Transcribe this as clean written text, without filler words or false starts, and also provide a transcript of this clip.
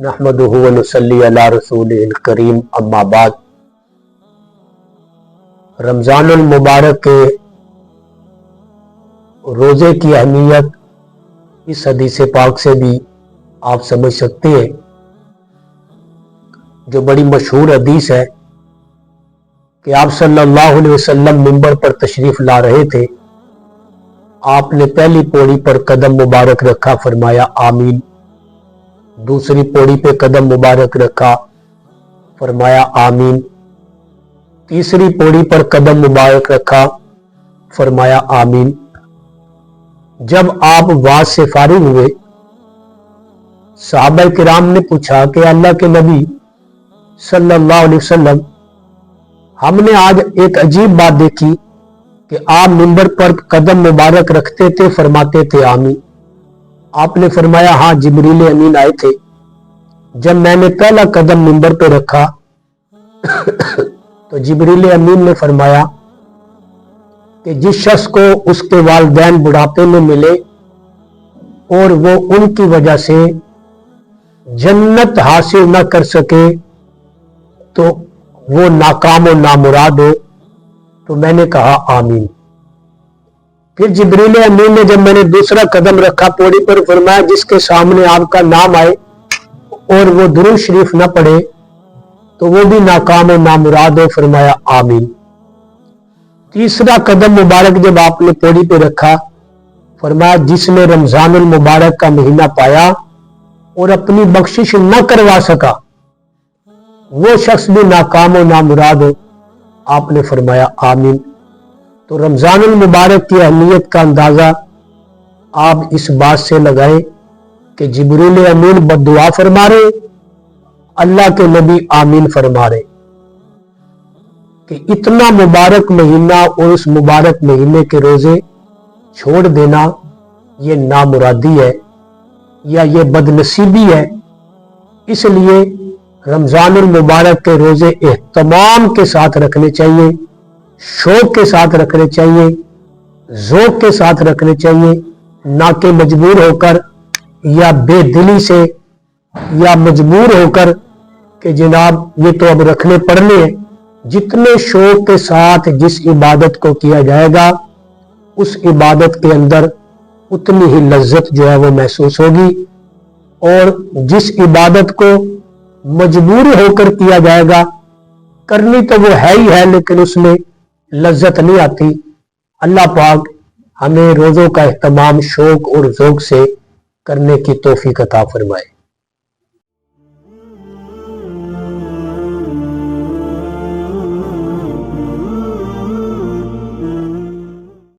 नहमदुहु व नुसल्ली अला रसूलिल करीम, अम्मा बाद। रमज़ानुल मुबारक के रोज़े की अहमियत इस हदीस पाक से भी आप समझ सकते हैं, जो बड़ी मशहूर हदीस है कि आप सल्लल्लाहु अलैहि वसल्लम मिंबर पर तशरीफ ला रहे थे। आपने पहली पौड़ी पर कदम मुबारक रखा, फरमाया आमीन। दूसरी पौड़ी पे कदम मुबारक रखा, फरमाया आमीन। तीसरी पौड़ी पर कदम मुबारक रखा, फरमाया आमीन। जब आप वाज से फारिग हुए, सहाबा किराम ने पूछा कि अल्लाह के नबी सल्लल्लाहु अलैहि वसल्लम, हमने आज एक अजीब बात देखी कि आप मिंबर पर कदम मुबारक रखते थे, फरमाते थे आमीन। आपने फरमाया हाँ, जिब्रील अमीन आए थे। जब मैंने पहला कदम मिंबर पर रखा तो जिब्रील अमीन ने फरमाया कि जिस शख्स को उसके वालिदैन बुढ़ापे में मिले और वो उनकी वजह से जन्नत हासिल न कर सके तो वो नाकाम और नामुराद हो। तो मैंने कहा आमीन। फिर जिब्रील अमीन ने जब मैंने दूसरा कदम रखा पौड़ी पर, फरमाया जिसके सामने आपका नाम आए और वो दुरूद शरीफ न पढ़े तो वो भी नाकाम और नामुराद हो, फरमाया आमीन। तीसरा कदम मुबारक जब आपने पौड़ी पे रखा, फरमाया जिसने रमजानुल मुबारक का महीना पाया और अपनी बख्शिश न करवा सका वो शख्स भी नाकाम और नामुराद हो। आपने फरमाया आमीन। तो रमजानुल मुबारक की अहमियत का अंदाजा आप इस बात से लगाएं कि जिब्रील अमीन बद्दुआ फरमा रहे, अल्लाह के नबी आमीन फरमा रहे कि इतना मुबारक महीना और उस मुबारक महीने के रोजे छोड़ देना ये नामुरादी है या ये बदनसीबी है। इसलिए रमजानुल मुबारक के रोजे एहतमाम के साथ रखने चाहिए, शौक के साथ रखने चाहिए, ज़ौक़ के साथ रखने चाहिए, ना कि मजबूर होकर या बेदिली से या मजबूर होकर कि जनाब ये तो अब रखने पड़ने हैं। जितने शौक के साथ जिस इबादत को किया जाएगा उस इबादत के अंदर उतनी ही लज्जत जो है वो महसूस होगी, और जिस इबादत को मजबूर होकर किया जाएगा, करनी तो वो है ही है लेकिन उसमें लज्जत नहीं आती। अल्लाह पाक हमें रोज़ों का एहतमाम शौक और ज़ौक़ से करने की तौफीक अता फरमाए।